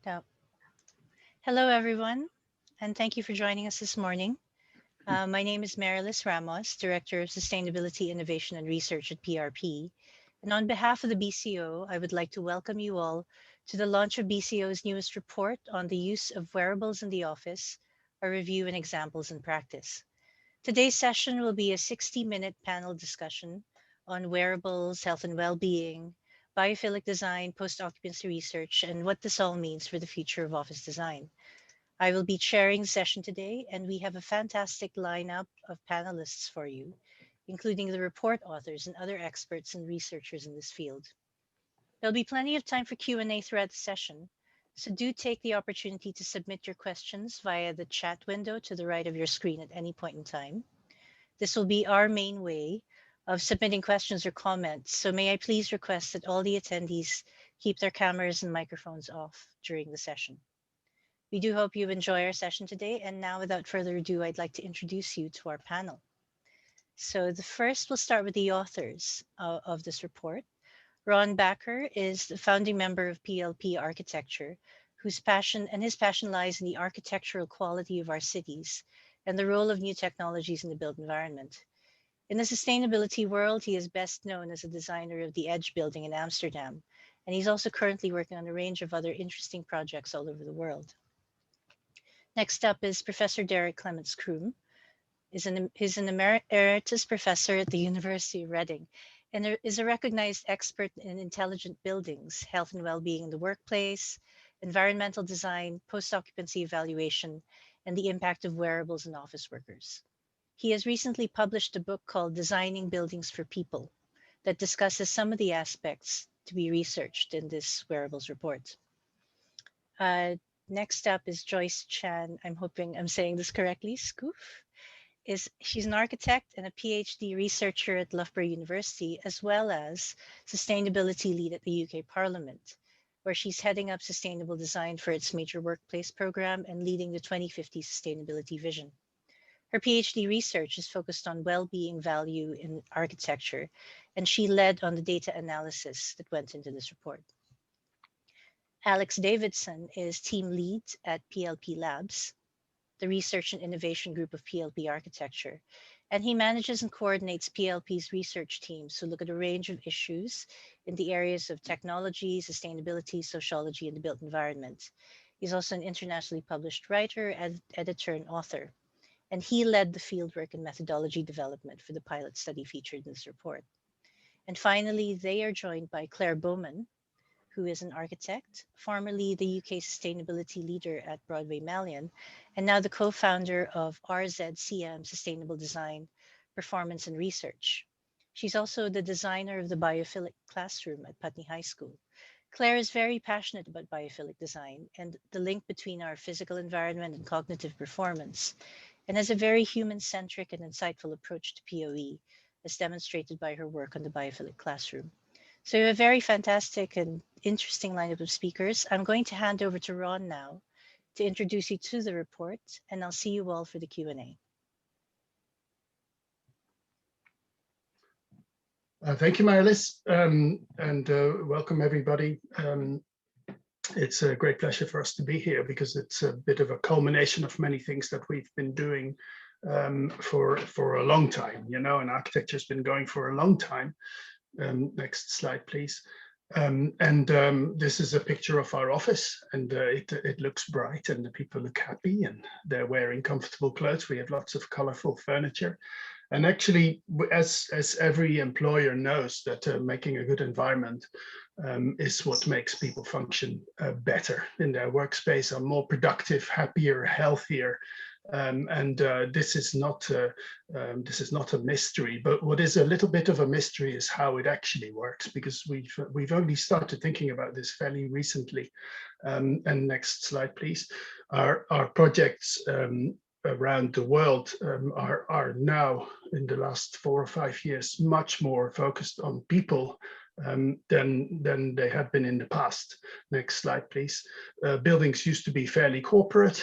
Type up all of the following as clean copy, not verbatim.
Yeah. Hello, everyone, and thank you for joining us this morning. My name is Marilis Ramos, Director of Sustainability, Innovation, and Research at PRP. And on behalf of the BCO, I would like to welcome you all to the launch of BCO's newest report on the use of wearables in the office, a review and examples in practice. Today's session will be a 60-minute panel discussion on wearables, health and well-being, biophilic design, post-occupancy research, and what this all means for the future of office design. I will be chairing the session today, and we have a fantastic lineup of panelists for you, including the report authors and other experts and researchers in this field. There'll be plenty of time for Q&A throughout the session, so do take the opportunity to submit your questions via the chat window to the right of your screen at any point in time. This will be our main way of submitting questions or comments, so may I please request that all the attendees keep their cameras and microphones off during the session. We do hope you enjoy our session today, and now without further ado, I'd like to introduce you to our panel. So the first, we'll start with the authors of this report. Ron Backer is the founding member of PLP Architecture, his passion lies in the architectural quality of our cities and the role of new technologies in the built environment. In the sustainability world, he is best known as a designer of the Edge building in Amsterdam, and he's also currently working on a range of other interesting projects all over the world. Next up is Professor Derek Clements Kroom. He's an emeritus professor at the University of Reading and is a recognized expert in intelligent buildings, health and well-being in the workplace, environmental design, post-occupancy evaluation, and the impact of wearables on office workers. He has recently published a book called Designing Buildings for People that discusses some of the aspects to be researched in this wearables report. Next up is Joyce Chan. I'm hoping I'm saying this correctly. Scoof. She's an architect and a PhD researcher at Loughborough University, as well as sustainability lead at the UK Parliament, where she's heading up sustainable design for its major workplace program and leading the 2050 sustainability vision. Her PhD research is focused on well-being value in architecture, and she led on the data analysis that went into this report. Alex Davidson is team lead at PLP Labs, the research and innovation group of PLP Architecture, and he manages and coordinates PLP's research teams to look at a range of issues in the areas of technology, sustainability, sociology, and the built environment. He's also an internationally published writer, editor, and author, and he led the fieldwork and methodology development for the pilot study featured in this report. And finally, they are joined by Claire Bowman, who is an architect, formerly the UK sustainability leader at Broadway Malyon, and now the co-founder of RZCM Sustainable Design, Performance and Research. She's also the designer of the biophilic classroom at Putney High School. Claire is very passionate about biophilic design and the link between our physical environment and cognitive performance, and has a very human-centric and insightful approach to POE, as demonstrated by her work on the biophilic classroom. So we have a very fantastic and interesting lineup of speakers. I'm going to hand over to Ron now to introduce you to the report, and I'll see you all for the Q&A. Thank you, Marilis, and welcome everybody. It's a great pleasure for us to be here because it's a bit of a culmination of many things that we've been doing for a long time, and architecture's been going for a long time. Next slide, please. This is a picture of our office, and it looks bright, and the people look happy, and they're wearing comfortable clothes. We have lots of colorful furniture. And actually, as every employer knows, that making a good environment is what makes people function better in their workspace, are more productive, happier, healthier. This is not a mystery, but what is a little bit of a mystery is how it actually works, because we've only started thinking about this fairly recently. And next slide, please. Our projects around the world are now, in the last 4 or 5 years, much more focused on people than they had been in the past. Next slide, please. Buildings used to be fairly corporate.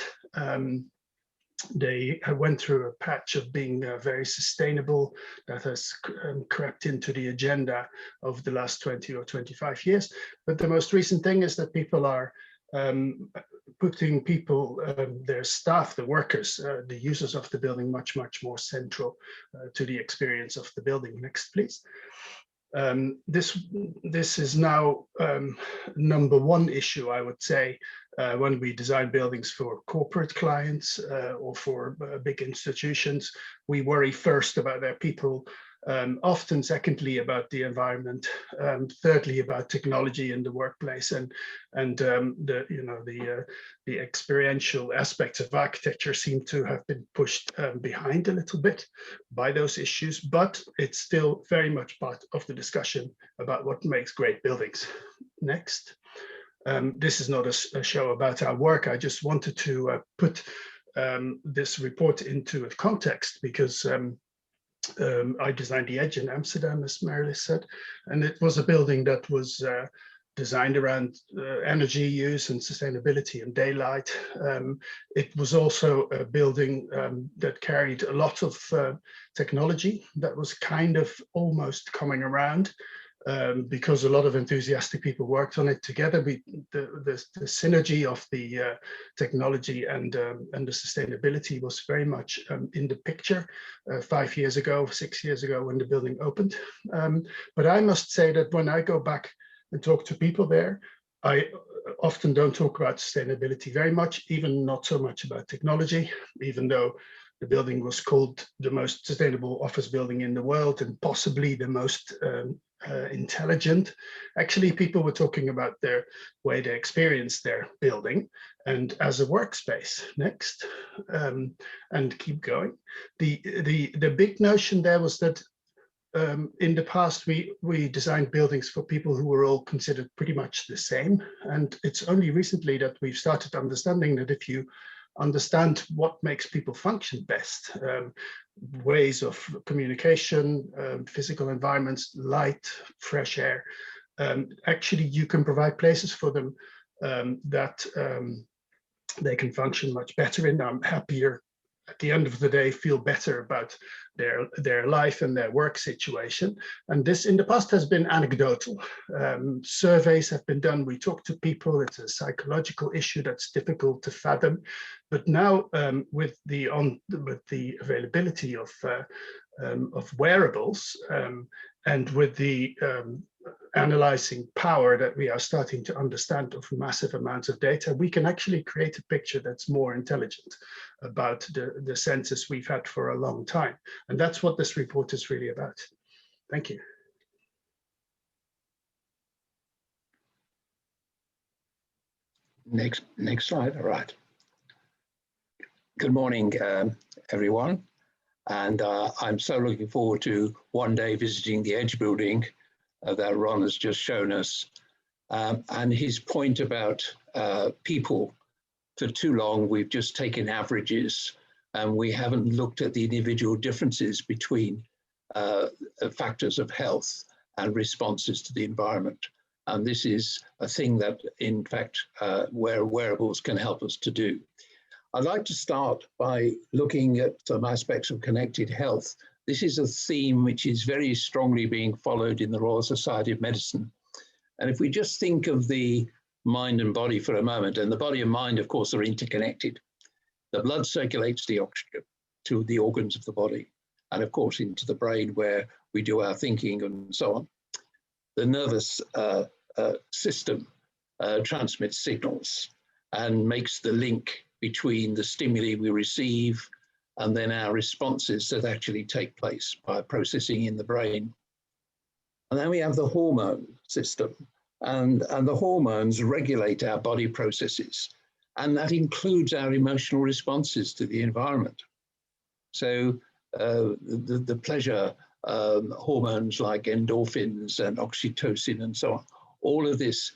They went through a patch of being very sustainable that has crept into the agenda of the last 20 or 25 years. But the most recent thing is that people are putting people, their staff, the workers, the users of the building much more central to the experience of the building. Next, please. This is now number one issue, I would say, when we design buildings for corporate clients or for big institutions. We worry first about their people, often secondly about the environment, thirdly about technology in the workplace, and the experiential aspects of architecture seem to have been pushed behind a little bit by those issues, but it's still very much part of the discussion about what makes great buildings. Next. This is not a show about our work. I just wanted to put this report into a context because I designed the Edge in Amsterdam, as Marilis said, and it was a building that was designed around energy use and sustainability and daylight. It was also a building that carried a lot of technology that was kind of almost coming around. Because a lot of enthusiastic people worked on it together. The synergy of the technology and the sustainability was very much in the picture 5 years ago, 6 years ago when the building opened. But I must say that when I go back and talk to people there, I often don't talk about sustainability very much, even not so much about technology, even though the building was called the most sustainable office building in the world and possibly the most intelligent. Actually, people were talking about their way they experienced their building and as a workspace. Next, and keep going. The big notion there was that in the past we designed buildings for people who were all considered pretty much the same, and it's only recently that we've started understanding that if you understand what makes people function best, ways of communication, physical environments, light, fresh air, actually you can provide places for them that they can function much better in. I'm happier at the end of the day, feel better about their life and their work situation. And this in the past has been anecdotal. Surveys have been done. We talk to people. It's a psychological issue that's difficult to fathom. But now with the availability of wearables and with the analyzing power that we are starting to understand of massive amounts of data, we can actually create a picture that's more intelligent about the senses we've had for a long time. And that's what this report is really about. Thank you. Next slide. All right. Good morning, everyone. And I'm so looking forward to one day visiting the Edge building that Ron has just shown us. And his point about people, for too long, we've just taken averages and we haven't looked at the individual differences between factors of health and responses to the environment. And this is a thing that, in fact, where wearables can help us to do. I'd like to start by looking at some aspects of connected health. This is a theme which is very strongly being followed in the Royal Society of Medicine. And if we just think of the mind and body for a moment, and the body and mind, of course, are interconnected. The blood circulates the oxygen to the organs of the body, and of course into the brain where we do our thinking and so on. The nervous system transmits signals and makes the link between the stimuli we receive and then our responses that actually take place by processing in the brain. And then we have the hormone system, and the hormones regulate our body processes, and that includes our emotional responses to the environment. So the pleasure hormones like endorphins and oxytocin and so on, all of this,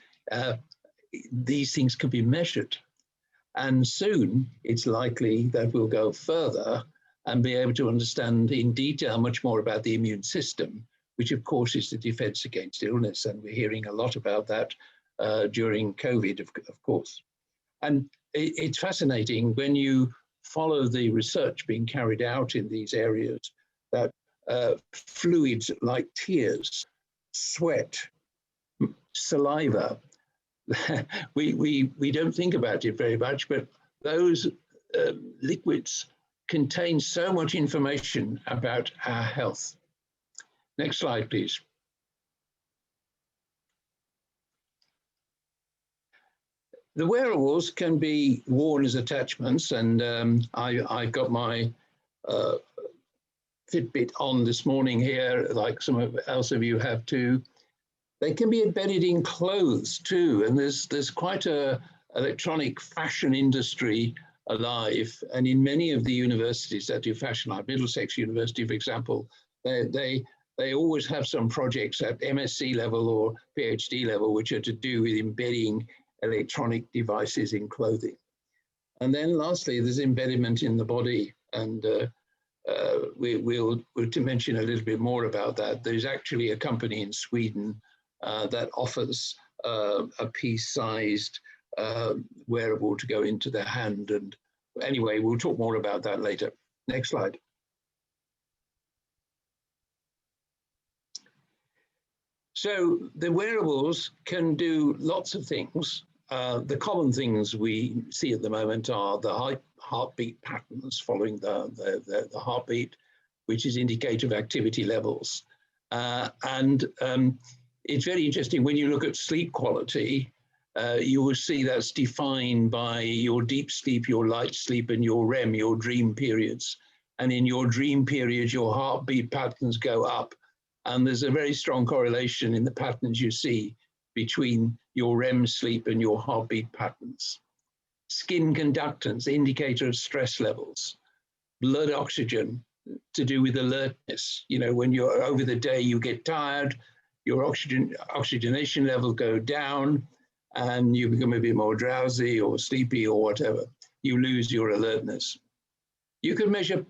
these things can be measured. And soon it's likely that we'll go further and be able to understand in detail much more about the immune system, which of course is the defense against illness. And we're hearing a lot about that during COVID, of course. And it's fascinating when you follow the research being carried out in these areas that fluids like tears, sweat, saliva, we don't think about it very much, but those liquids contain so much information about our health. Next slide, please. The wearables can be worn as attachments, and I've got my Fitbit on this morning here, like some else of you have too. They can be embedded in clothes too, and there's quite a electronic fashion industry alive. And in many of the universities that do fashion, like Middlesex University, for example, they always have some projects at MSc level or PhD level which are to do with embedding electronic devices in clothing. And then lastly, there's embedment in the body, and we'll to mention a little bit more about that. There's actually a company in Sweden that offers a piece-sized wearable to go into the hand. And anyway, we'll talk more about that later. Next slide. So the wearables can do lots of things. The common things we see at the moment are the heartbeat patterns following the heartbeat, which is indicative of activity levels. It's very interesting when you look at sleep quality, you will see that's defined by your deep sleep, your light sleep, and your REM, your dream periods. And in your dream periods, your heartbeat patterns go up. And there's a very strong correlation in the patterns you see between your REM sleep and your heartbeat patterns. Skin conductance, indicator of stress levels. Blood oxygen, to do with alertness. You know, when you're over the day, you get tired, your oxygenation level go down, and you become a bit more drowsy or sleepy or whatever. You lose your alertness. You can measure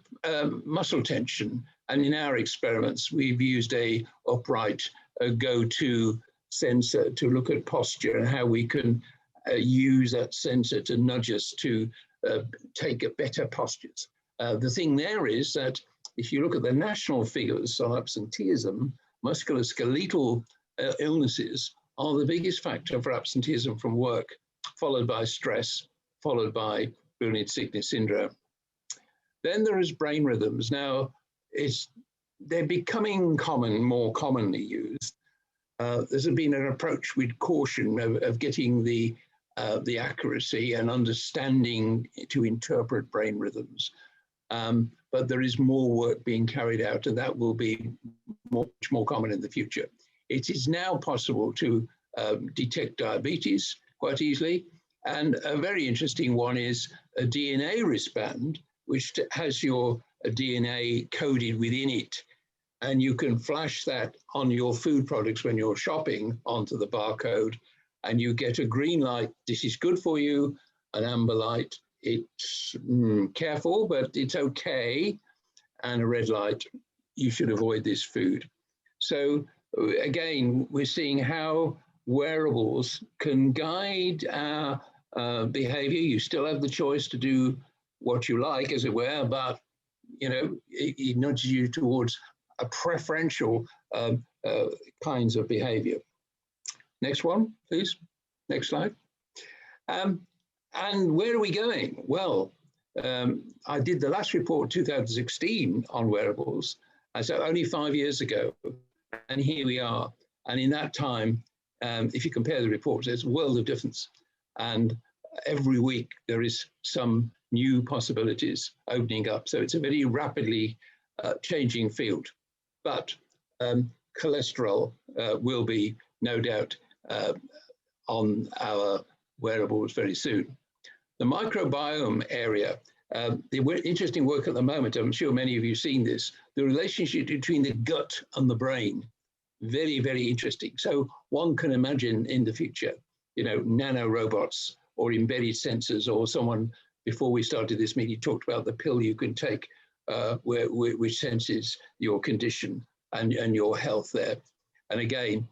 muscle tension, and in our experiments, we've used a upright go-to sensor to look at posture and how we can use that sensor to nudge us to take a better postures. The thing there is that if you look at the national figures on absenteeism, musculoskeletal illnesses are the biggest factor for absenteeism from work, followed by stress, followed by brilliant sickness syndrome. Then there is brain rhythms. Now, they're becoming more commonly used. There's been an approach with caution of getting the accuracy and understanding to interpret brain rhythms. But there is more work being carried out, and that will be much more common in the future. It is now possible to detect diabetes quite easily. And a very interesting one is a DNA wristband, which has your DNA coded within it. And you can flash that on your food products when you're shopping onto the barcode, and you get a green light, this is good for you, an amber light, it's careful, but it's okay, and a red light, you should avoid this food. So again, we're seeing how wearables can guide our behavior. You still have the choice to do what you like, as it were, but you know, it nudges you towards a preferential kinds of behavior. Next one, please. Next slide. And where are we going? Well, I did the last report, 2016, on wearables, so only 5 years ago, and here we are. And in that time, if you compare the reports, there's a world of difference. And every week there is some new possibilities opening up. So it's a very rapidly changing field. But cholesterol will be, no doubt, on our wearables very soon. The microbiome area, the interesting work at the moment, I'm sure many of you have seen this, the relationship between the gut and the brain, very, very interesting. So one can imagine in the future, you know, nano robots or embedded sensors, or someone, before we started this meeting, talked about the pill you can take which senses your condition and your health there. And again,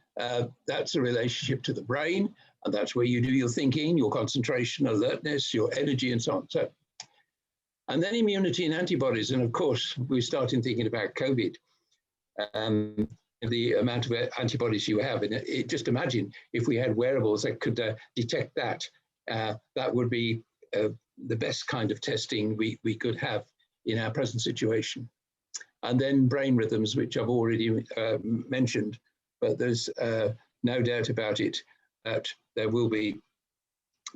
that's a relationship to the brain, and that's where you do your thinking, your concentration, alertness, your energy, and so on. So, and then immunity and antibodies. And of course, we're starting thinking about COVID. the amount of antibodies you have. And just imagine if we had wearables that could detect that. That would be the best kind of testing we could have in our present situation. And then brain rhythms, which I've already mentioned, but there's no doubt about it that there will be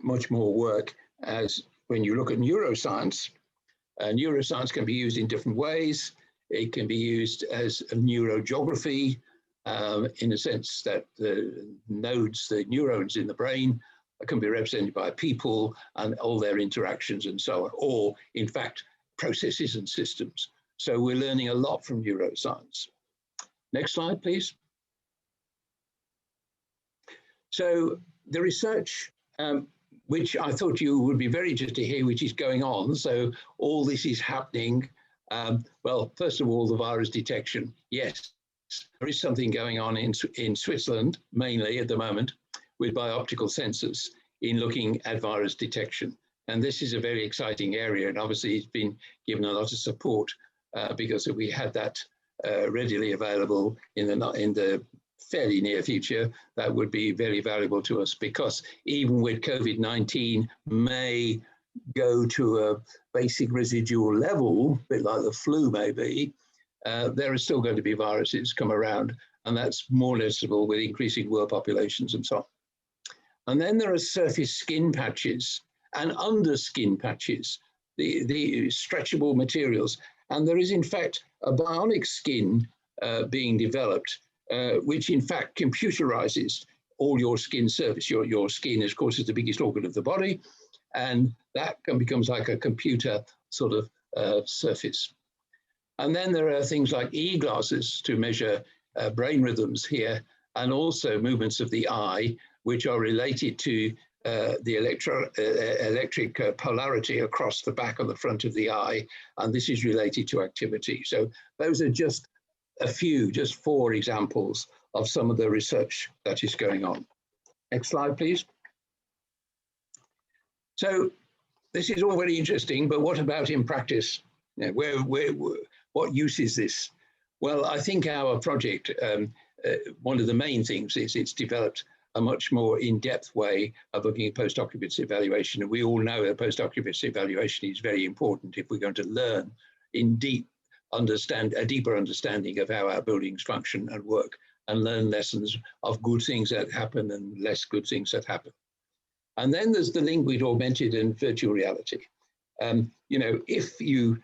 much more work as when you look at neuroscience. Neuroscience can be used in different ways. It can be used as a neurogeography in the sense that the nodes, the neurons in the brain can be represented by people and all their interactions and so on, or in fact, processes and systems. So we're learning a lot from neuroscience. Next slide, please. So the research, which I thought you would be very interested to hear, which is going on. So all this is happening. Well, first of all, the virus detection. Yes, there is something going on in Switzerland, mainly at the moment, with bioptical sensors in looking at virus detection. And this is a very exciting area. And obviously it's been given a lot of support because if we had that readily available in the fairly near future, that would be very valuable to us, because even with COVID-19 may go to a basic residual level, a bit like the flu maybe, there are still going to be viruses come around, and that's more noticeable with increasing world populations and so on. And then there are surface skin patches and under skin patches, the stretchable materials. And there is in fact a bionic skin being developed, which in fact computerizes all your skin surface. Your skin, of course, is the biggest organ of the body, and that becomes like a computer sort of surface. And then there are things like e-glasses to measure brain rhythms here, and also movements of the eye, which are related to the electric polarity across the back of the front of the eye, and this is related to activity. So those are just a few, just 4 examples of some of the research that is going on. Next slide, please. So this is all very interesting, but what about in practice? You know, what use is this? Well, I think our project, one of the main things is it's developed a much more in-depth way of looking at post-occupancy evaluation. And we all know that post-occupancy evaluation is very important if we're going to learn in a deeper understanding of how our buildings function and work, and learn lessons of good things that happen and less good things that happen. And then there's the link with augmented and virtual reality. You know, if you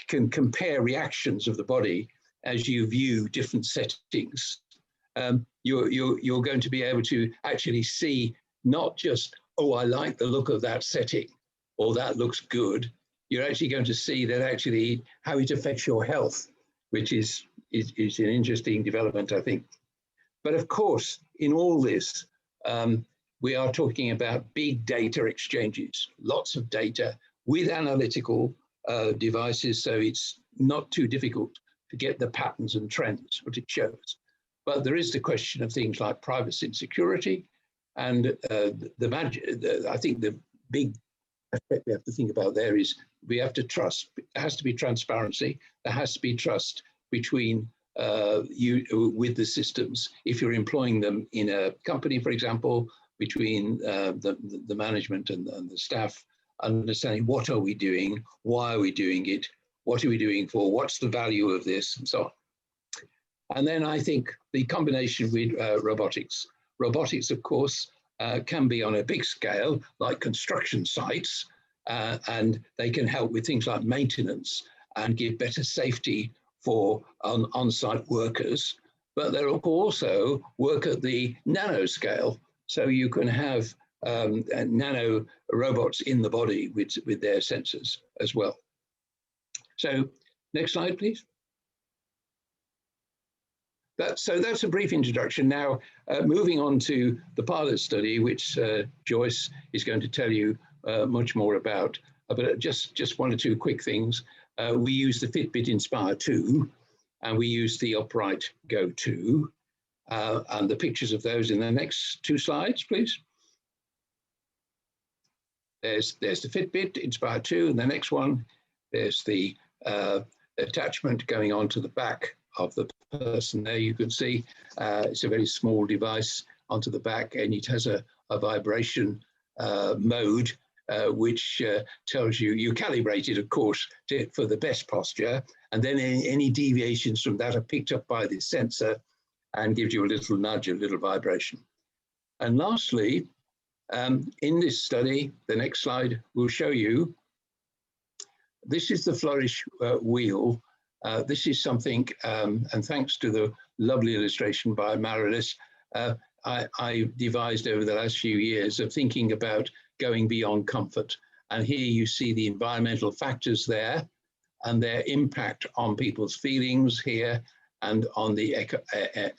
can compare reactions of the body as you view different settings, you're going to be able to actually see not just, oh, I like the look of that setting, or that looks good. You're actually going to see that actually how it affects your health, which is an interesting development, I think. But of course, in all this, we are talking about big data exchanges, lots of data with analytical devices, so it's not too difficult to get the patterns and trends, what it shows. But there is the question of things like privacy and security, and I think the big aspect we have to think about there is we have to trust. There has to be transparency. There has to be trust between you with the systems. If you're employing them in a company, for example, between the management and the staff, understanding what are we doing, why are we doing it, what are we doing for, what's the value of this, and so on. And then I think the combination with robotics. Robotics, of course, can be on a big scale, like construction sites, and they can help with things like maintenance and give better safety for on-site workers. But they'll also work at the nano scale, so you can have nano robots in the body with their sensors as well. So next slide, please. So that's a brief introduction. Now, moving on to the pilot study, which Joyce is going to tell you much more about. But just 1 or 2 quick things. We use the Fitbit Inspire 2, and we use the Upright Go 2. And the pictures of those in the next 2 slides, please. There's the Fitbit Inspire 2, and the next one, there's the attachment going on to the back of the person there, you can see it's a very small device onto the back, and it has a vibration mode which tells you calibrate it, of course, for the best posture, and then any deviations from that are picked up by the sensor and gives you a little nudge, a little vibration. And lastly, in this study, the next slide will show you, this is the Flourish wheel. This is something, and thanks to the lovely illustration by Marilis, I devised over the last few years of thinking about going beyond comfort. And here you see the environmental factors there and their impact on people's feelings here and on the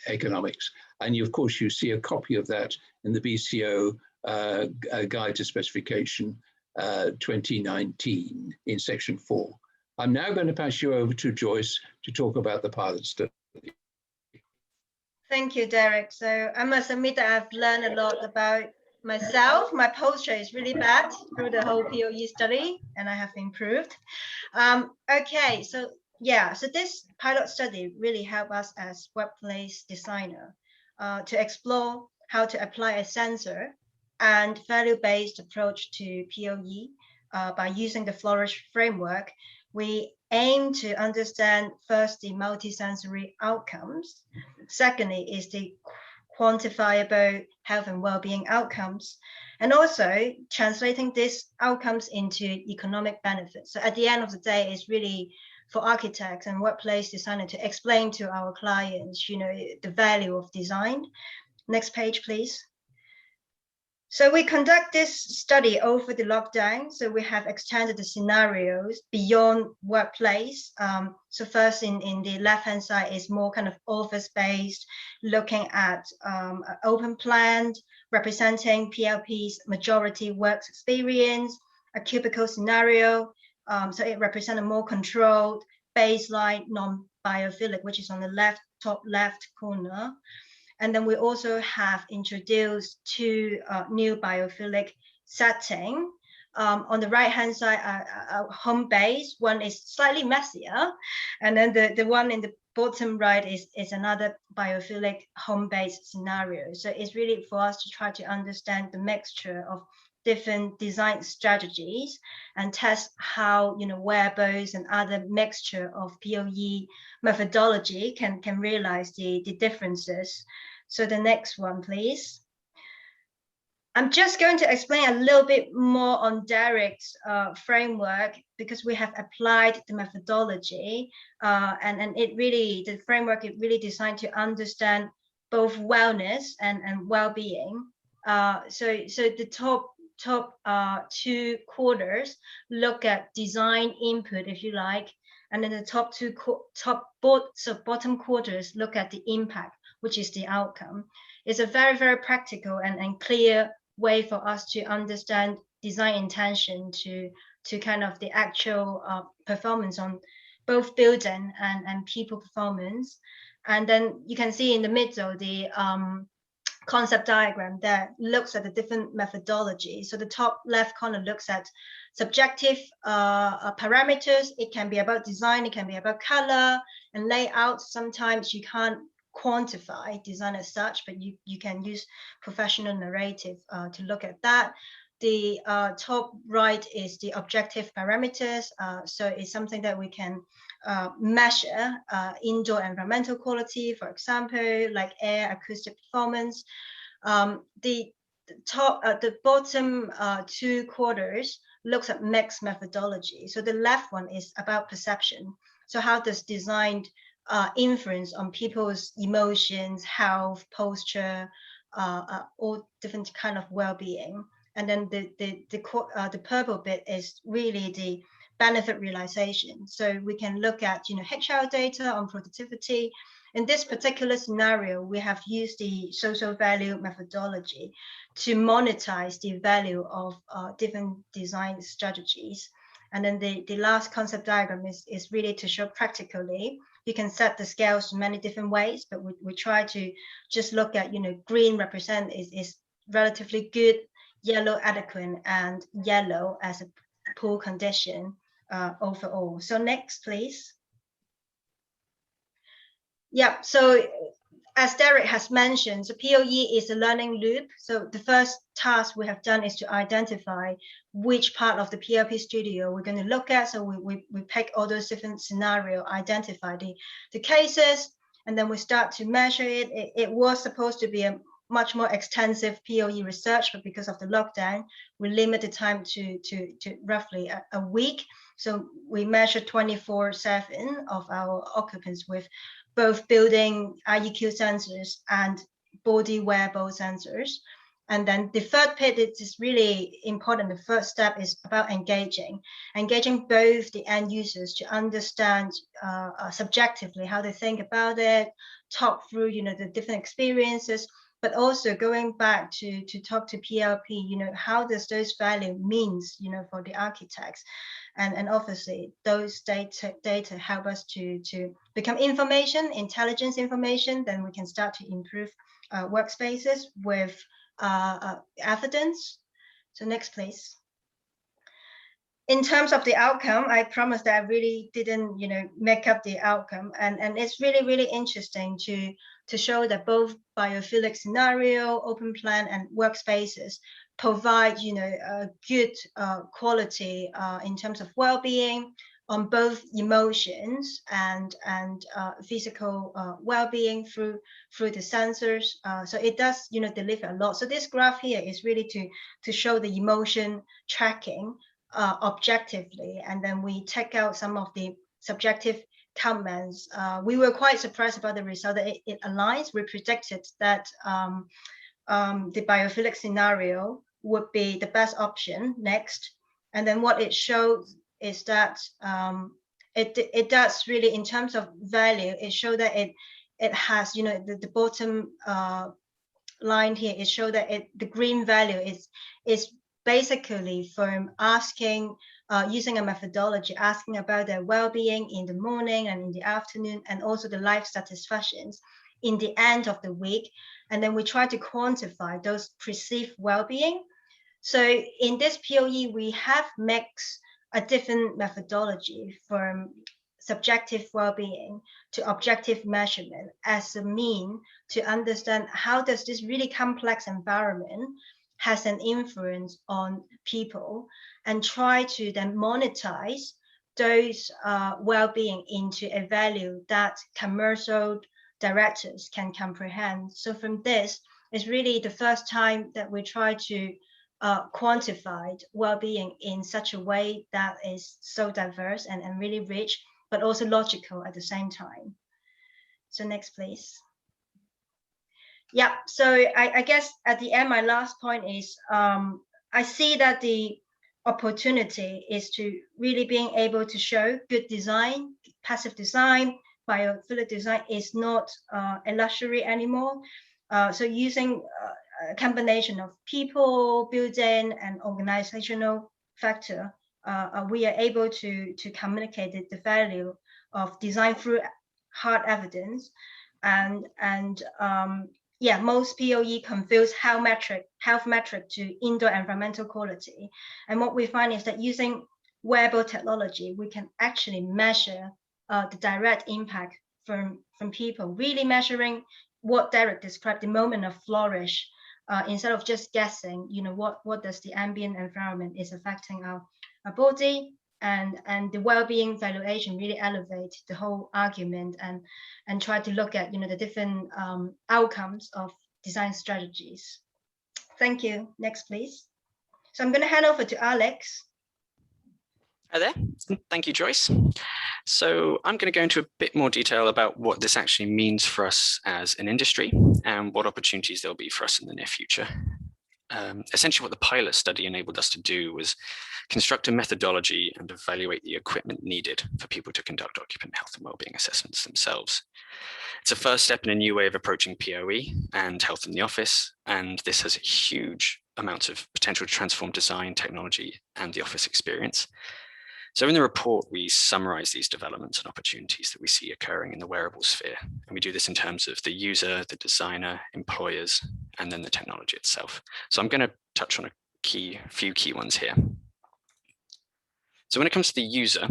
economics. And of course, you see a copy of that in the BCO Guide to Specification 2019 in section 4. I'm now going to pass you over to Joyce to talk about the pilot study. Thank you, Derek. So I must admit that I've learned a lot about myself. My posture is really bad through the whole POE study, and I have improved. Okay, so yeah, so this pilot study really helped us as workplace designer to explore how to apply a sensor and value-based approach to POE by using the Flourish framework. We aim to understand first the multisensory outcomes. Secondly is the quantifiable health and well-being outcomes, and also translating these outcomes into economic benefits. So at the end of the day, it's really for architects and workplace designers to explain to our clients, you know, the value of design. Next page, please. So we conduct this study over the lockdown. So we have extended the scenarios beyond workplace. So first in the left-hand side is more kind of office-based, looking at open plan, representing PLP's majority works experience, a cubicle scenario. So it represents a more controlled baseline non-biophilic, which is on the left, top left corner. And then we also have introduced two new biophilic setting. On the right-hand side, home base, one is slightly messier. And then the one in the bottom right is another biophilic home base scenario. So it's really for us to try to understand the mixture of different design strategies and test how, you know, wearables and other mixture of POE methodology can realize the differences. So the next one, please. I'm just going to explain a little bit more on Derek's framework, because we have applied the methodology and it really, the framework is really designed to understand both wellness and well-being. So the top two quarters look at design input, if you like, and then the bottom quarters look at the impact, which is the outcome. It's a very, very practical and clear way for us to understand design intention to kind of the actual performance on both building and people performance. And then you can see in the middle the concept diagram that looks at the different methodologies. So the top left corner looks at subjective parameters. It can be about design, it can be about color and layout. Sometimes you can't quantify design as such, but you can use professional narrative to look at that. The top right is the objective parameters. So it's something that we can measure indoor environmental quality, for example, like air, acoustic performance. The bottom two quarters looks at mixed methodology. So the left one is about perception. So how does design influence on people's emotions, health, posture, all different kind of well-being. And then the purple bit is really the benefit realization. So we can look at, you know, HR data on productivity. In this particular scenario, we have used the social value methodology to monetize the value of different design strategies. And then the last concept diagram is really to show practically. You can set the scales in many different ways, but we try to just look at, you know, green represent is relatively good, yellow adequate, and yellow as a poor condition overall. So next, please. Yeah, so as Derek has mentioned, so POE is a learning loop. So the first task we have done is to identify which part of the PLP studio we're going to look at. So we pick all those different scenarios, identify the cases, and then we start to measure it. It was supposed to be a much more extensive POE research, but because of the lockdown, we limit the time to roughly a week. So we measured 24/7 of our occupants with both building IEQ sensors and body wearable sensors. And then the third bit is really important. The first step is about engaging both the end users to understand subjectively how they think about it, talk through, the different experiences, but also going back to talk to PLP, how does those value means, for the architects. And obviously those data help us to become intelligence information, then we can start to improve workspaces with evidence. So next, please. In terms of the outcome, I promise that I really didn't, make up the outcome. And it's really, really interesting to show that both biophilic scenario, open plan, and workspaces provide, a good quality in terms of well-being on both emotions and physical well-being through the sensors. So it does, deliver a lot. So this graph here is really to show the emotion tracking objectively, and then we take out some of the subjective comments. We were quite surprised about the result that it aligns. We predicted that the biophilic scenario would be the best option next. And then what it shows is that it does really, in terms of value, it showed that it has, the bottom line here, it showed that the green value is basically from asking, using a methodology, asking about their well-being in the morning and in the afternoon, and also the life satisfactions in the end of the week. And then we try to quantify those perceived well-being. So in this POE, we have mixed a different methodology from subjective well-being to objective measurement as a mean to understand how does this really complex environment has an influence on people, and try to then monetize those well-being into a value that commercial directors can comprehend. So from this, it's really the first time that we try to quantify well-being in such a way that is so diverse and really rich, but also logical at the same time. So next, please. Yeah, so I guess at the end, my last point is I see that the opportunity is to really being able to show good design, passive design, biophilic design is not a luxury anymore. So using a combination of people, building, and organizational factor, we are able to communicate the value of design through hard evidence. And yeah, most POE confuse health metric to indoor environmental quality. And what we find is that using wearable technology, we can actually measure the direct impact from people, really measuring what Derek described, the moment of flourish, instead of just guessing, what does the ambient environment is affecting our body. And the well-being valuation really elevate the whole argument and try to look at the different outcomes of design strategies. Thank you. Next, please. So I'm going to hand over to Alex. Hi there. Thank you, Joyce. So I'm going to go into a bit more detail about what this actually means for us as an industry and what opportunities there'll be for us in the near future. Essentially, what the pilot study enabled us to do was construct a methodology and evaluate the equipment needed for people to conduct occupant health and wellbeing assessments themselves. It's a first step in a new way of approaching POE and health in the office, and this has huge amounts of potential to transform design, technology, and the office experience. So in the report, we summarize these developments and opportunities that we see occurring in the wearable sphere. And we do this in terms of the user, the designer, employers, and then the technology itself. So I'm going to touch on a few key ones here. So when it comes to the user,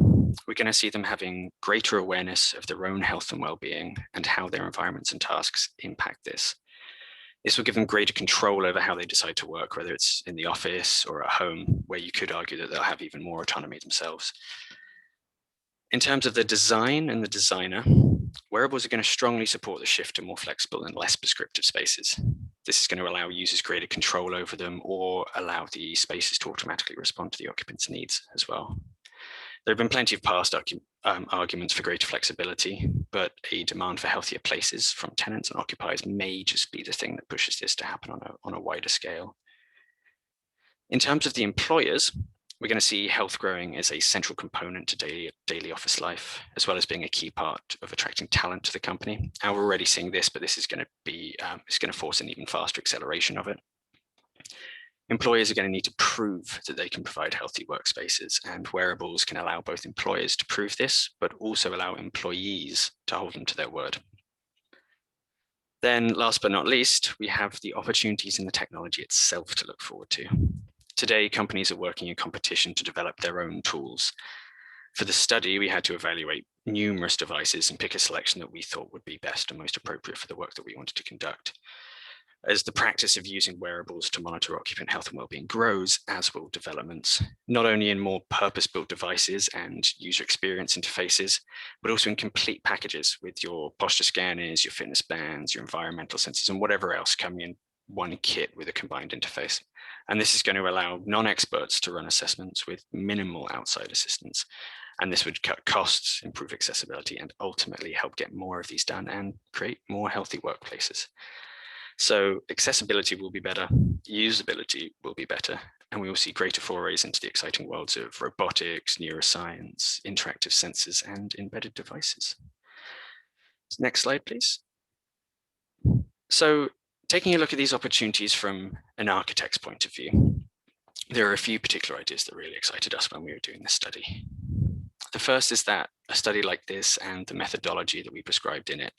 we're going to see them having greater awareness of their own health and well-being and how their environments and tasks impact this. This will give them greater control over how they decide to work, whether it's in the office or at home, where you could argue that they'll have even more autonomy themselves. In terms of the design and the designer, wearables are going to strongly support the shift to more flexible and less prescriptive spaces. This is going to allow users greater control over them or allow the spaces to automatically respond to the occupant's needs as well. There have been plenty of past arguments for greater flexibility, but a demand for healthier places from tenants and occupiers may just be the thing that pushes this to happen on a wider scale. In terms of the employers, we're going to see health growing as a central component to daily office life, as well as being a key part of attracting talent to the company. And we're already seeing this, but this is going to be it's going to force an even faster acceleration of it. Employers are going to need to prove that they can provide healthy workspaces, and wearables can allow both employers to prove this, but also allow employees to hold them to their word. Then last but not least, we have the opportunities in the technology itself to look forward to. Today, companies are working in competition to develop their own tools. For the study, we had to evaluate numerous devices and pick a selection that we thought would be best and most appropriate for the work that we wanted to conduct. As the practice of using wearables to monitor occupant health and well-being grows, as will developments, not only in more purpose-built devices and user experience interfaces, but also in complete packages with your posture scanners, your fitness bands, your environmental sensors, and whatever else coming in one kit with a combined interface. And this is going to allow non-experts to run assessments with minimal outside assistance. And this would cut costs, improve accessibility, and ultimately help get more of these done and create more healthy workplaces. So accessibility will be better, usability will be better, and we will see greater forays into the exciting worlds of robotics, neuroscience, interactive sensors, and embedded devices. Next slide, please. So taking a look at these opportunities from an architect's point of view, there are a few particular ideas that really excited us when we were doing this study. The first is that a study like this and the methodology that we prescribed in it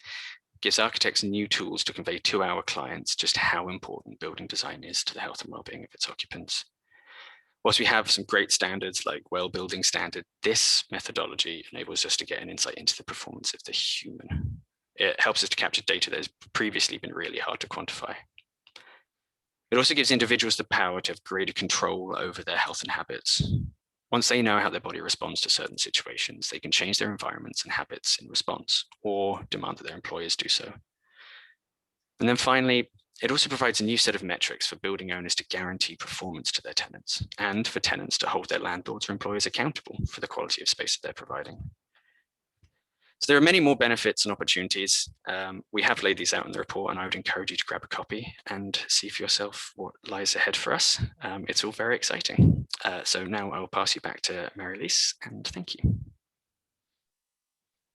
gives architects new tools to convey to our clients just how important building design is to the health and well-being of its occupants. Whilst we have some great standards like Well Building Standard, this methodology enables us to get an insight into the performance of the human. It helps us to capture data that has previously been really hard to quantify. It also gives individuals the power to have greater control over their health and habits. Once they know how their body responds to certain situations, they can change their environments and habits in response, or demand that their employers do so. And then finally, it also provides a new set of metrics for building owners to guarantee performance to their tenants, and for tenants to hold their landlords or employers accountable for the quality of space that they're providing. So there are many more benefits and opportunities. We have laid these out in the report, and I would encourage you to grab a copy and see for yourself what lies ahead for us. It's all very exciting. So now I will pass you back to Mary-Lise, and thank you.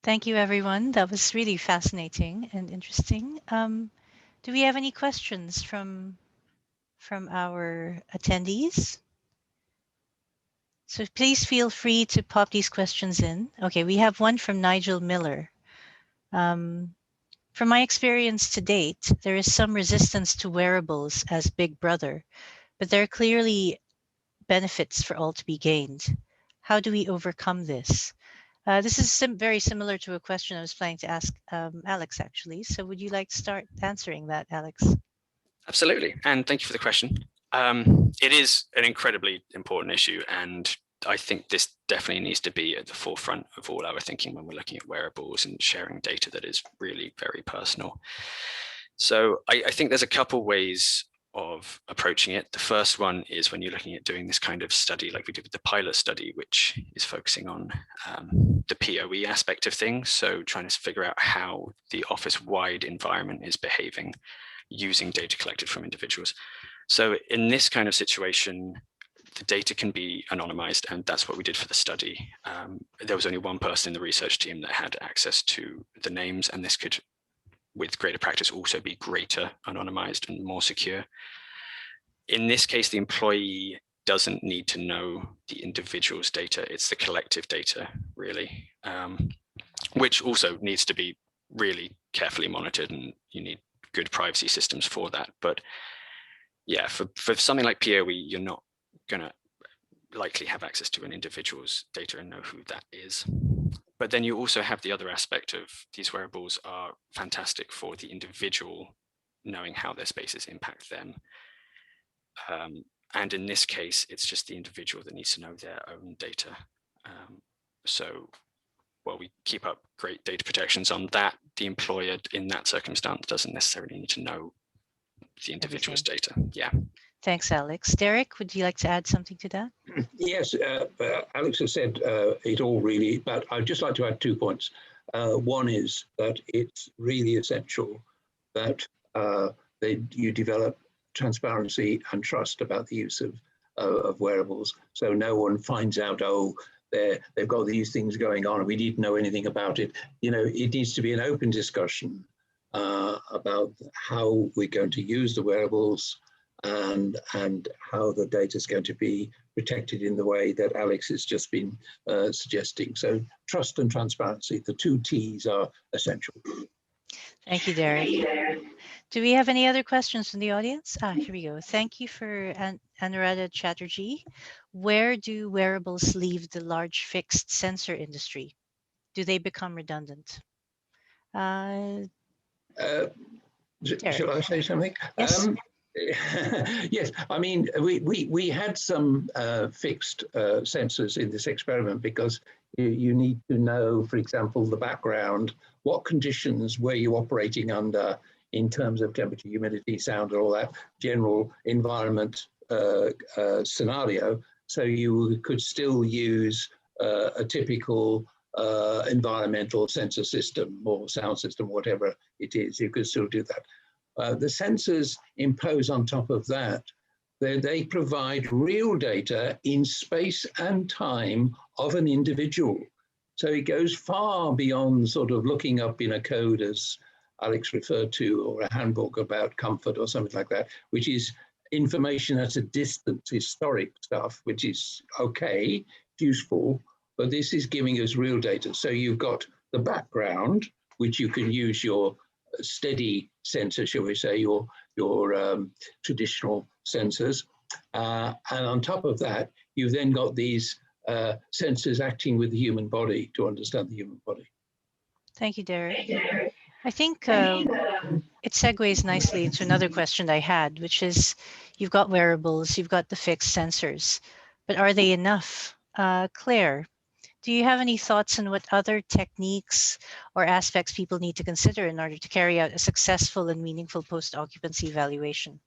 Thank you, everyone. That was really fascinating and interesting. Do we have any questions from our attendees? So please feel free to pop these questions in. Okay, we have one from Nigel Miller. From my experience to date, there is some resistance to wearables as Big Brother, but there are clearly benefits for all to be gained. How do we overcome this? This is very similar to a question I was planning to ask Alex, actually. So would you like to start answering that, Alex? Absolutely, and thank you for the question. It is an incredibly important issue, and I think this definitely needs to be at the forefront of all our thinking when we're looking at wearables and sharing data that is really very personal. So I think there's a couple ways of approaching it. The first one is when you're looking at doing this kind of study like we did with the pilot study, which is focusing on the POE aspect of things. So trying to figure out how the office-wide environment is behaving using data collected from individuals. So in this kind of situation, the data can be anonymized, and that's what we did for the study. There was only one person in the research team that had access to the names, and this could, with greater practice, also be greater anonymized and more secure. In this case, the employee doesn't need to know the individual's data. It's the collective data, really, which also needs to be really carefully monitored, and you need good privacy systems for that. But yeah, for something like POE, you're not going to likely have access to an individual's data and know who that is. But then you also have the other aspect of these wearables are fantastic for the individual knowing how their spaces impact them. And in this case, it's just the individual that needs to know their own data. So while we keep up great data protections on that, the employer in that circumstance doesn't necessarily need to know the individual's data. Yeah. Thanks, Alex. Derek, would you like to add something to that? Yes, Alex has said it all really, but I'd just like to add 2 points. One is that it's really essential that you develop transparency and trust about the use of wearables, so no one finds out, oh, they've got these things going on and we didn't know anything about it. You know, it needs to be an open discussion about how we're going to use the wearables and how the data is going to be protected in the way that Alex has just been suggesting. So trust and transparency, the 2 T's are essential. Thank you, Derek. Do we have any other questions from the audience? Here we go. Thank you for Anuradha Chatterjee. Where do wearables leave the large fixed sensor industry? Do they become redundant? Shall I say something? Yes. Yes, I mean, we had some fixed sensors in this experiment because you need to know, for example, the background, what conditions were you operating under in terms of temperature, humidity, sound, and all that general environment scenario. So you could still use a typical environmental sensor system or sound system, whatever it is, you could still do that. The sensors impose on top of that, they provide real data in space and time of an individual. So it goes far beyond sort of looking up in a code, as Alex referred to, or a handbook about comfort or something like that, which is information at a distance, historic stuff, which is okay, useful, but this is giving us real data. So you've got the background, which you can use your steady sensor, shall we say, your traditional sensors. And on top of that, you've then got these sensors acting with the human body to understand the human body. Thank you, Derek. I think it segues nicely into another question I had, which is, you've got wearables, you've got the fixed sensors, but are they enough? Claire, do you have any thoughts on what other techniques or aspects people need to consider in order to carry out a successful and meaningful post-occupancy evaluation?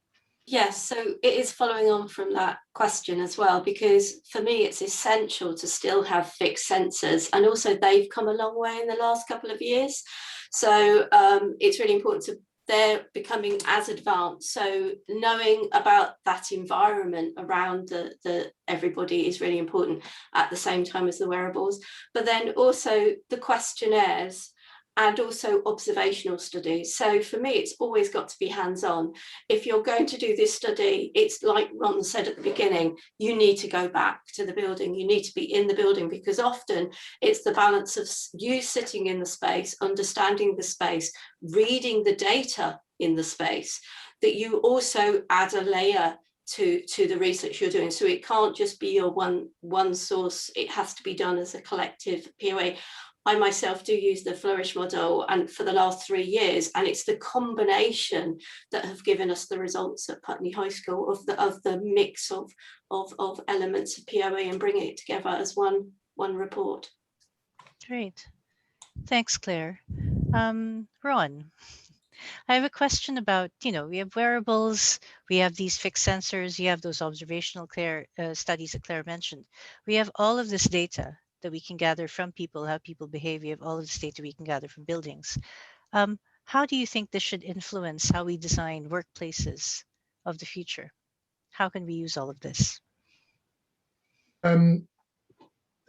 Yes, so it is following on from that question as well, because for me it's essential to still have fixed sensors, and also they've come a long way in the last couple of years. So it's really important they're becoming as advanced. So knowing about that environment around the everybody is really important at the same time as the wearables, but then also the questionnaires and also observational studies. So for me, it's always got to be hands-on. If you're going to do this study, it's like Ron said at the beginning, you need to go back to the building. You need to be in the building, because often it's the balance of you sitting in the space, understanding the space, reading the data in the space, that you also add a layer to the research you're doing. So it can't just be your one source. It has to be done as a collective POA. I myself do use the Flourish model, and for the last 3 years, and it's the combination that have given us the results at Putney High School of the mix of elements of POA and bringing it together as one report. Great, thanks, Claire. Ron, I have a question about, we have wearables, we have these fixed sensors, you have those observational studies that Claire mentioned. We have all of this data that we can gather from people, how people behave. We have all of this data we can gather from buildings. How do you think this should influence how we design workplaces of the future? How can we use all of this?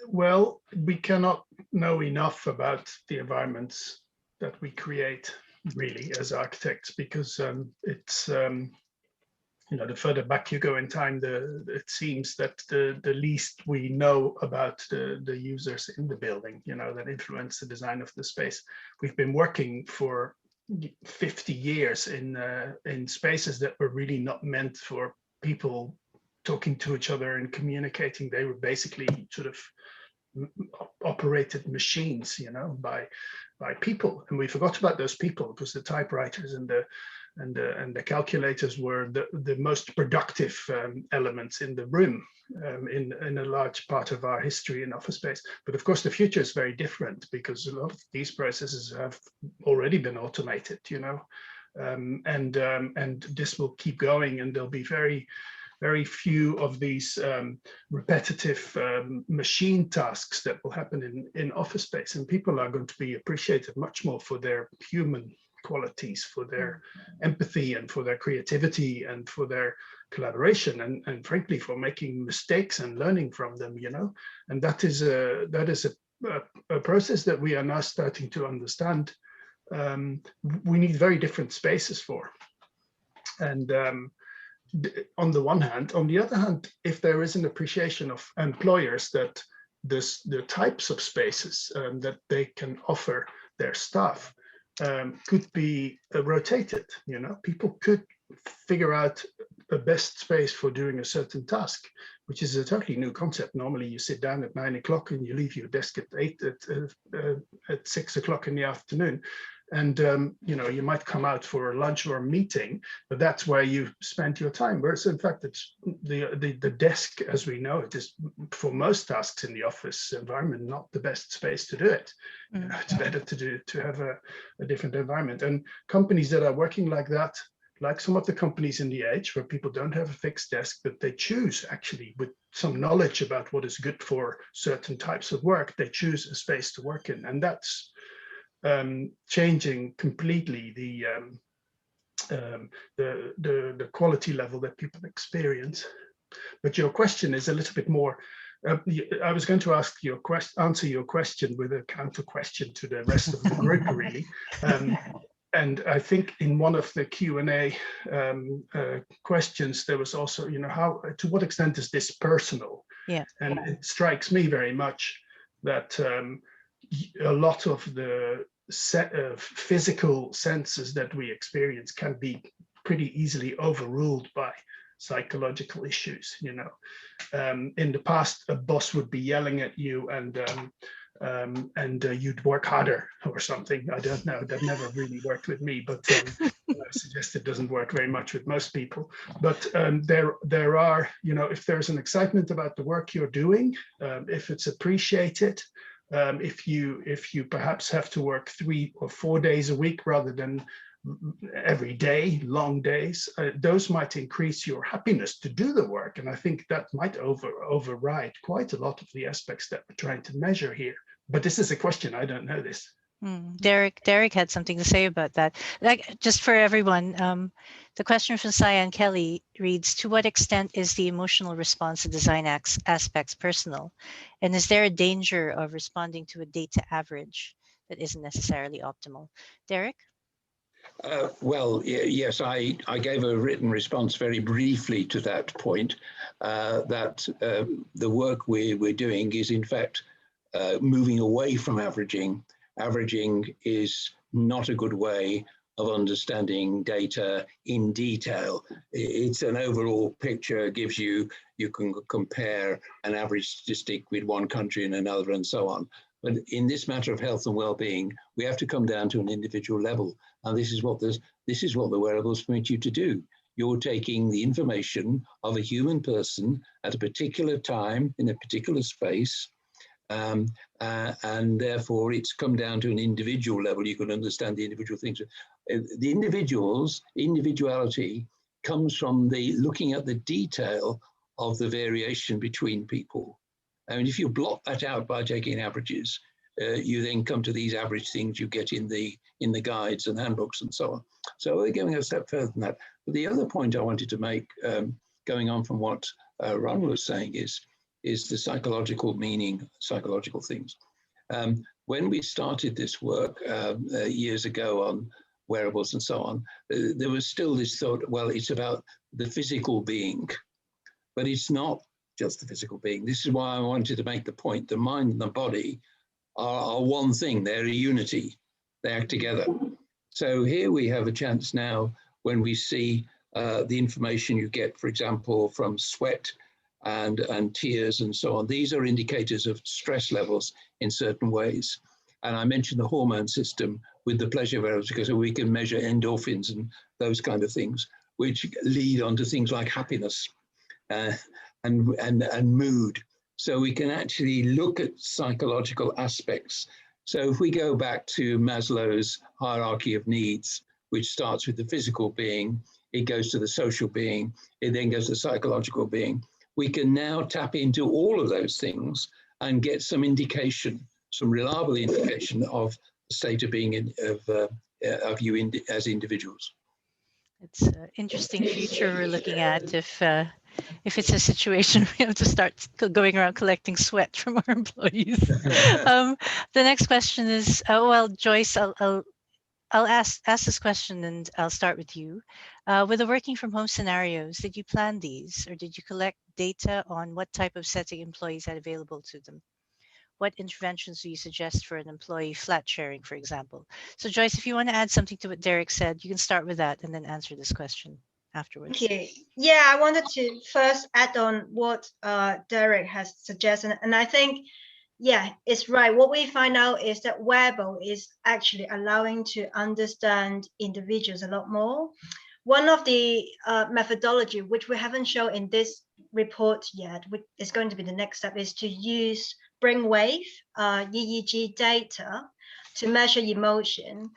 Well, we cannot know enough about the environments that we create, really, as architects, because it's the further back you go in time, it seems that the least we know about the users in the building, that influence the design of the space. We've been working for 50 years in spaces that were really not meant for people talking to each other and communicating. They were basically sort of operated machines, you know, by people, and we forgot about those people because the typewriters and the calculators were the most productive elements in the room in a large part of our history in office space. But of course, the future is very different because a lot of these processes have already been automated, you know, and this will keep going, and there'll be very few of these repetitive machine tasks that will happen in office space, and people are going to be appreciated much more for their human qualities, for their empathy and for their creativity and for their collaboration, and frankly for making mistakes and learning from them, you know. And that is a process that we are now starting to understand. We need very different spaces for, and on the one hand. On the other hand, if there is an appreciation of employers that the types of spaces that they can offer their staff could be rotated, you know, people could figure out a best space for doing a certain task, which is a totally new concept. Normally you sit down at 9 o'clock and you leave your desk at 6 o'clock in the afternoon. And, you know, you might come out for a lunch or a meeting, but that's where you spend your time. Whereas in fact, it's the desk, as we know it, is for most tasks in the office environment, not the best space to do it. You know, it's better to have a different environment. And companies that are working like that, like some of the companies in the Edge, where people don't have a fixed desk, but they choose actually with some knowledge about what is good for certain types of work, they choose a space to work in. And that's changing completely the quality level that people experience. But your question is a little bit more. I was going to answer your question with a counter question to the rest of the group, really. And I think in one of the Q&A questions, there was also, you know, to what extent is this personal? Yeah. And it strikes me very much that a lot of the set of physical senses that we experience can be pretty easily overruled by psychological issues. You know, in the past, a boss would be yelling at you and you'd work harder or something. I don't know. That never really worked with me, but I suggest it doesn't work very much with most people. But there are, you know, if there's an excitement about the work you're doing, if it's appreciated, if you perhaps have to work 3 or 4 days a week rather than every day, long days, those might increase your happiness to do the work. And I think that might override quite a lot of the aspects that we're trying to measure here. But this is a question, I don't know this. Derek had something to say about that. Like, just for everyone, the question from Cyan Kelly reads, to what extent is the emotional response to design aspects personal? And is there a danger of responding to a data average that isn't necessarily optimal? Derek? Well, yes, I gave a written response very briefly to that point, that the work we're doing is in fact moving away from averaging. Averaging is not a good way of understanding data in detail. It's an overall picture, gives you can compare an average statistic with one country and another and so on. But in this matter of health and well-being, we have to come down to an individual level. And this is what the wearables permit you to do. You're taking the information of a human person at a particular time in a particular space, and therefore it's come down to an individual level. You can understand the individual things. The individuality comes from the looking at the detail of the variation between people. I mean, if you block that out by taking averages, you then come to these average things you get in the guides and handbooks and so on. So we're going a step further than that. But the other point I wanted to make, going on from what Ron was saying, is the psychological meaning, psychological things. When we started this work years ago on wearables and so on, there was still this thought, well, it's about the physical being, but it's not just the physical being. This is why I wanted to make the point, the mind and the body are one thing, they're a unity, they act together. So here we have a chance now when we see the information you get, for example, from sweat and tears and so on. These are indicators of stress levels in certain ways. And I mentioned the hormone system with the pleasure variables because we can measure endorphins and those kind of things, which lead on to things like happiness and mood. So we can actually look at psychological aspects. So if we go back to Maslow's hierarchy of needs, which starts with the physical being, it goes to the social being, it then goes to the psychological being. We can now tap into all of those things and get some indication, some reliable indication of the state of being of you as individuals. It's an interesting future we're looking at if it's a situation we have to start going around collecting sweat from our employees. The next question is, well, Joyce, I'll ask this question and I'll start with you. With the working from home scenarios, did you plan these or did you collect data on what type of setting employees had available to them? What interventions do you suggest for an employee flat sharing, for example? So Joyce, if you want to add something to what Derek said, you can start with that and then answer this question afterwards. Thank you. Yeah, I wanted to first add on what Derek has suggested. And I think, yeah, it's right. What we find out is that Wearable is actually allowing to understand individuals a lot more. One of the methodology, which we haven't shown in this report yet, which is going to be the next step, is to use brainwave EEG data to measure emotion.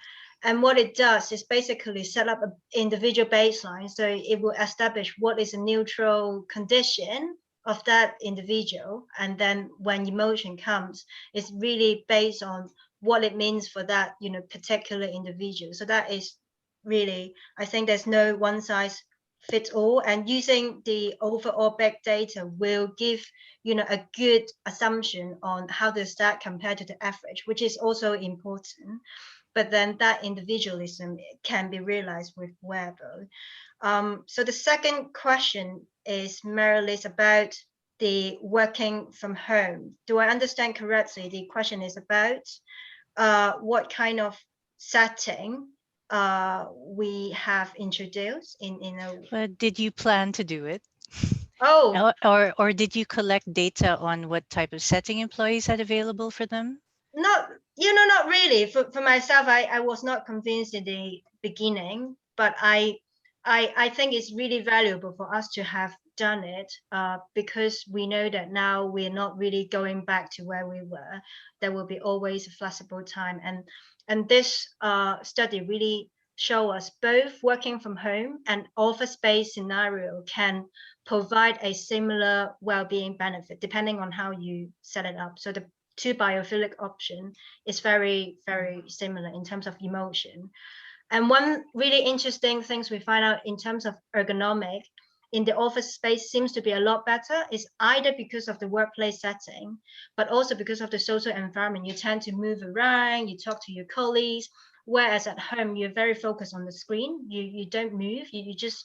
And what it does is basically set up an individual baseline. So it will establish what is a neutral condition of that individual. And then when emotion comes, it's really based on what it means for that, particular individual. So that is really, I think there's no one size fits all, and using the overall big data will give a good assumption on how does that compare to the average, which is also important. But then that individualism can be realized with Wearable. So the second question is, Meryl, about the working from home. Do I understand correctly? The question is about what kind of setting we have introduced in a. But did you plan to do it? Oh, or did you collect data on what type of setting employees had available for them? not really. For myself, I was not convinced in the beginning, but I think it's really valuable for us to have done it because we know that now we're not really going back to where we were. There will be always a flexible time, and this study really show us both working from home and office space scenario can provide a similar well-being benefit depending on how you set it up. So the two biophilic option is very, very similar in terms of emotion. And one really interesting things we find out in terms of ergonomic in the office space seems to be a lot better, is either because of the workplace setting, but also because of the social environment. You tend to move around, you talk to your colleagues, whereas at home, you're very focused on the screen. You don't move, you just,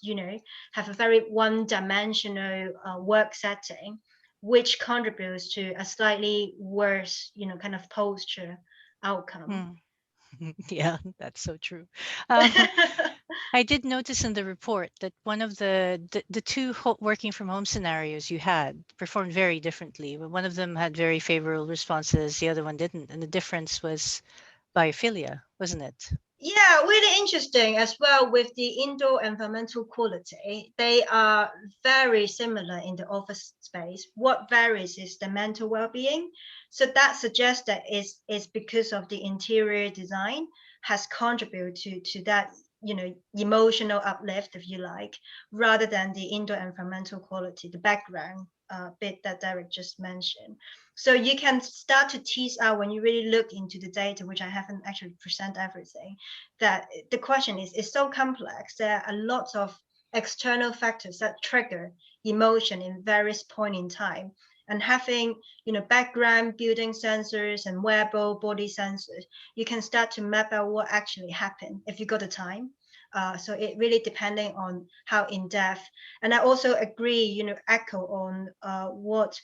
have a very one-dimensional work setting, which contributes to a slightly worse, kind of posture outcome. Yeah, that's so true. I did notice in the report that one of the two working from home scenarios you had performed very differently. One of them had very favorable responses, the other one didn't. And the difference was biophilia, wasn't it? Yeah, really interesting as well with the indoor environmental quality. They are very similar in the office space. What varies is the mental well-being. So that suggests that it's because of the interior design has contributed to that, emotional uplift, if you like, rather than the indoor environmental quality, the background bit that Derek just mentioned. So you can start to tease out when you really look into the data, which I haven't actually present everything, that the question is so complex. There are lots of external factors that trigger emotion in various point in time. And having, background building sensors and wearable body sensors, you can start to map out what actually happened if you got the time. So it really depending on how in depth. And I also agree, echo on what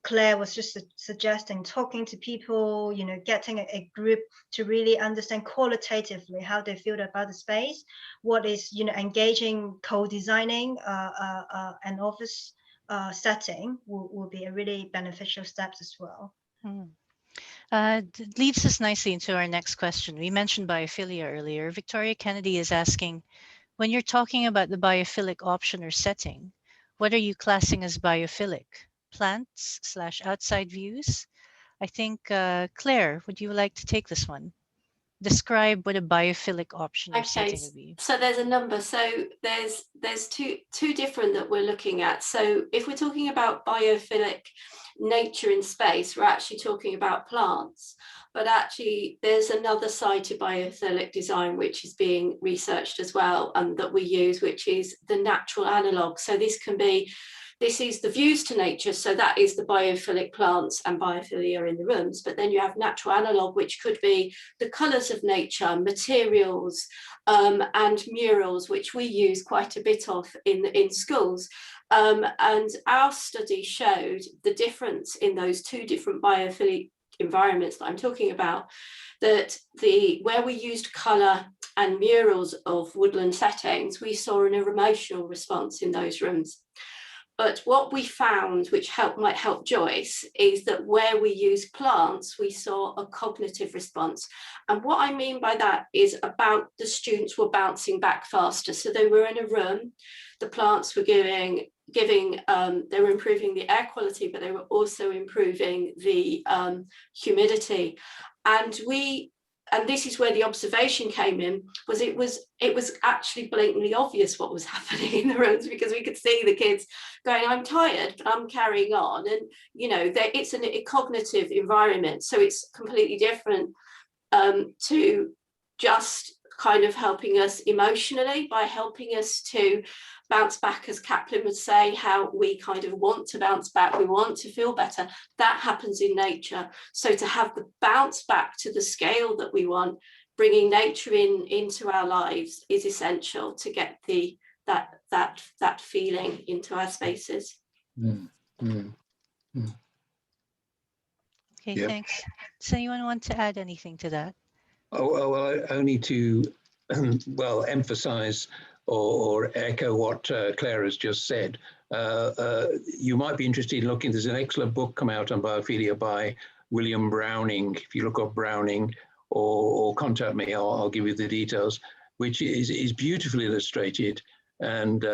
Claire was just suggesting, talking to people, getting a group to really understand qualitatively how they feel about the space, what is, engaging co-designing an office setting will be a really beneficial steps as well. Leads us nicely into our next question. We mentioned biophilia earlier. Victoria Kennedy is asking, when you're talking about the biophilic option or setting, what are you classing as biophilic? Plants / outside views? I think, Claire, would you like to take this one? Describe what a biophilic option or setting would be. So there's a number. So there's two different that we're looking at. So if we're talking about biophilic nature in space, we're actually talking about plants. But actually, there's another side to biophilic design which is being researched as well, and that we use, which is the natural analog. So this is the views to nature. So that is the biophilic plants and biophilia in the rooms. But then you have natural analog, which could be the colours of nature, materials, and murals, which we use quite a bit of in schools. And our study showed the difference in those two different biophilic environments that I'm talking about, that where we used colour and murals of woodland settings, we saw an emotional response in those rooms. But what we found, which might help Joyce, is that where we use plants, we saw a cognitive response. And what I mean by that is about the students were bouncing back faster. So they were in a room, the plants were they were improving the air quality, but they were also improving the humidity. And this is where the observation came in, was it was actually blatantly obvious what was happening in the rooms, because we could see the kids going, I'm tired, but I'm carrying on. And, it's a cognitive environment. So it's completely different to just kind of helping us emotionally, by helping us to bounce back, as Kaplan would say, how we kind of want to bounce back, we want to feel better. That happens in nature. So to have the bounce back to the scale that we want, bringing nature into our lives is essential to get that feeling into our spaces. Okay, Yeah. thanks. Does anyone want to add anything to that? Well, only to emphasize or echo what Claire has just said. You might be interested in looking, there's an excellent book come out on biophilia by William Browning. If you look up Browning or contact me, I'll give you the details, which is beautifully illustrated and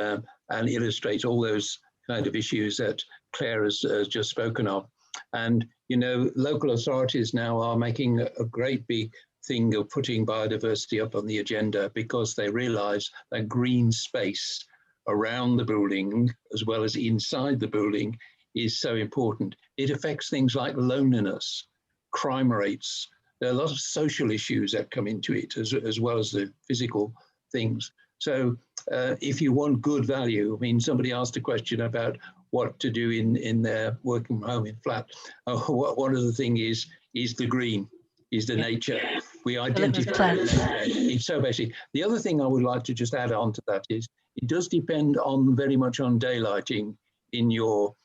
illustrates all those kind of issues that Claire has just spoken of. And, local authorities now are making a great big thing of putting biodiversity up on the agenda, because they realize that green space around the building as well as inside the building is so important. It affects things like loneliness, crime rates. There are a lot of social issues that come into it as well as the physical things. So if you want good value, somebody asked a question about what to do in their working from home in flat. One of the things is the green, is the nature. We identify it's so basic. The other thing I would like to just add on to that is it does depend very much on daylighting in your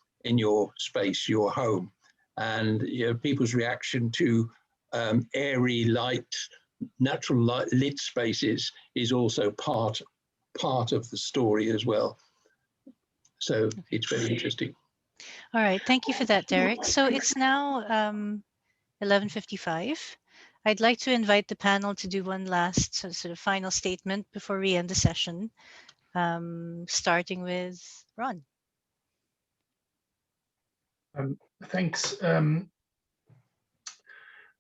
space, your home, and people's reaction to airy light, natural light lit spaces is also part of the story as well. So it's very interesting. All right, thank you for that, Derek. So it's now 11:55. I'd like to invite the panel to do one last sort of final statement before we end the session, starting with Ron. Thanks.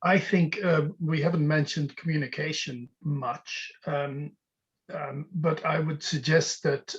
I think we haven't mentioned communication much, but I would suggest that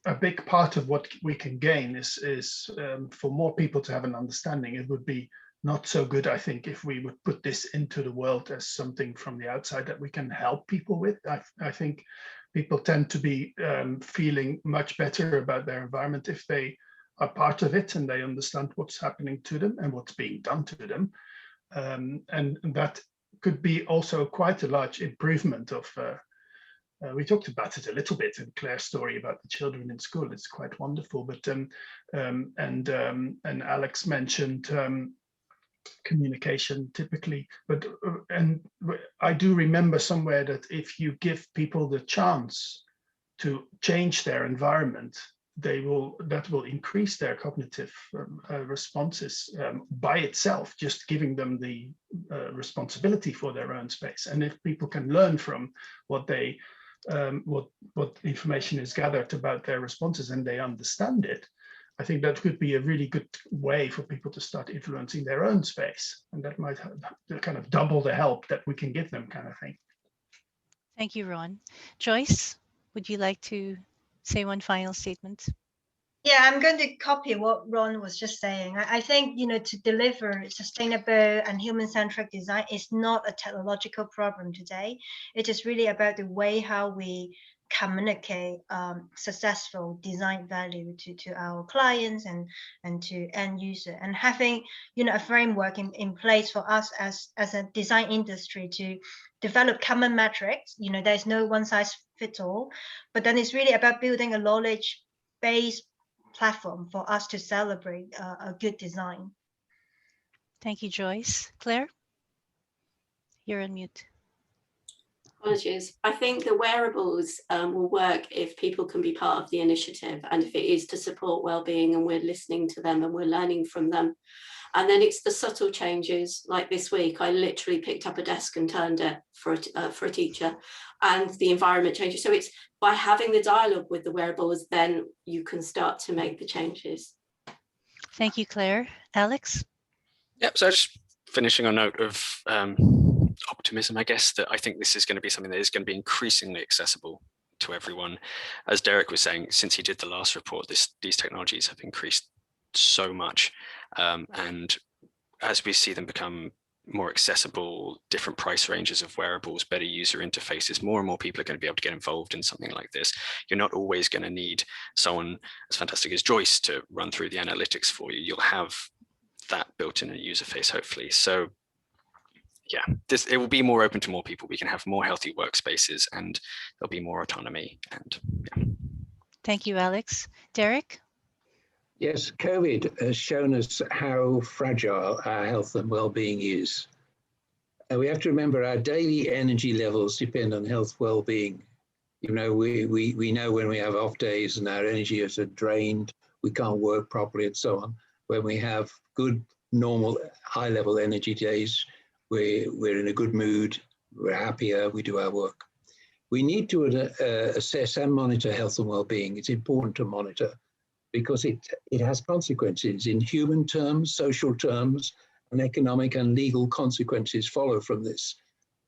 a big part of what we can gain is for more people to have an understanding. It would be not so good, I think, if we would put this into the world as something from the outside that we can help people with. I think people tend to be feeling much better about their environment if they are part of it and they understand what's happening to them and what's being done to them. And that could be also quite a large improvement of We talked about it a little bit in Claire's story about the children in school. It's quite wonderful. But and Alex mentioned communication typically. But and I do remember somewhere that if you give people the chance to change their environment, that will increase their cognitive responses by itself, just giving them the responsibility for their own space. And if people can learn from what they what information is gathered about their responses and they understand it, I think that could be a really good way for people to start influencing their own space, and that might kind of double the help that we can give them, kind of thing. Thank you, Ron. Joyce, would you like to say one final statement? Yeah, I'm going to copy what Ron was just saying. I think, to deliver sustainable and human-centric design is not a technological problem today. It is really about the way how we communicate successful design value to our clients and to end user, and having a framework in place for us as a design industry to develop common metrics. There's no one size fits all, but then it's really about building a knowledge base platform for us to celebrate a good design. Thank you, Joyce. Claire, you're on mute. Apologies. I think the wearables will work if people can be part of the initiative, and if it is to support wellbeing and we're listening to them and we're learning from them. And then it's the subtle changes, like this week, I literally picked up a desk and turned it for a teacher, and the environment changes. So it's by having the dialogue with the wearables, then you can start to make the changes. Thank you, Claire. Alex? Yep, so just finishing on a note of optimism, I guess, that I think this is going to be something that is going to be increasingly accessible to everyone. As Derek was saying, since he did the last report, these technologies have increased so much. And as we see them become more accessible, different price ranges of wearables, better user interfaces, more and more people are going to be able to get involved in something like this. You're not always going to need someone as fantastic as Joyce to run through the analytics for you. You'll have that built in a user face, hopefully. So yeah, it will be more open to more people. We can have more healthy workspaces and there'll be more autonomy. And yeah. Thank you, Alex. Derek? Yes, COVID has shown us how fragile our health and well-being is. We have to remember our daily energy levels depend on health well-being. We know when we have off days and our energy is drained, we can't work properly and so on. When we have good, normal, high-level energy days, we're in a good mood, we're happier, we do our work. We need to assess and monitor health and well-being. It's important to monitor, because it has consequences in human terms, social terms, and economic and legal consequences follow from this.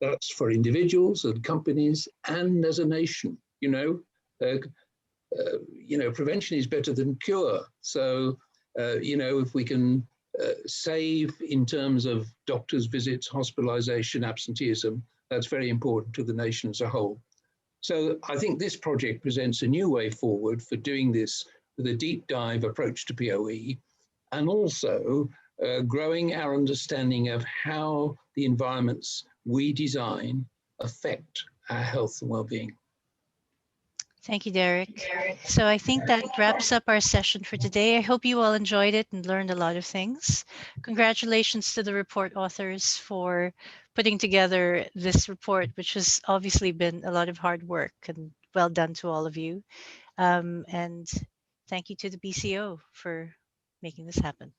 That's for individuals and companies and as a nation. Prevention is better than cure. So, if we can save in terms of doctors' visits, hospitalization, absenteeism, that's very important to the nation as a whole. So I think this project presents a new way forward for doing this with a deep dive approach to POE, and also growing our understanding of how the environments we design affect our health and well-being. Thank you, Derek. So I think that wraps up our session for today. I hope you all enjoyed it and learned a lot of things. Congratulations to the report authors for putting together this report, which has obviously been a lot of hard work, and well done to all of you. And thank you to the BCO for making this happen.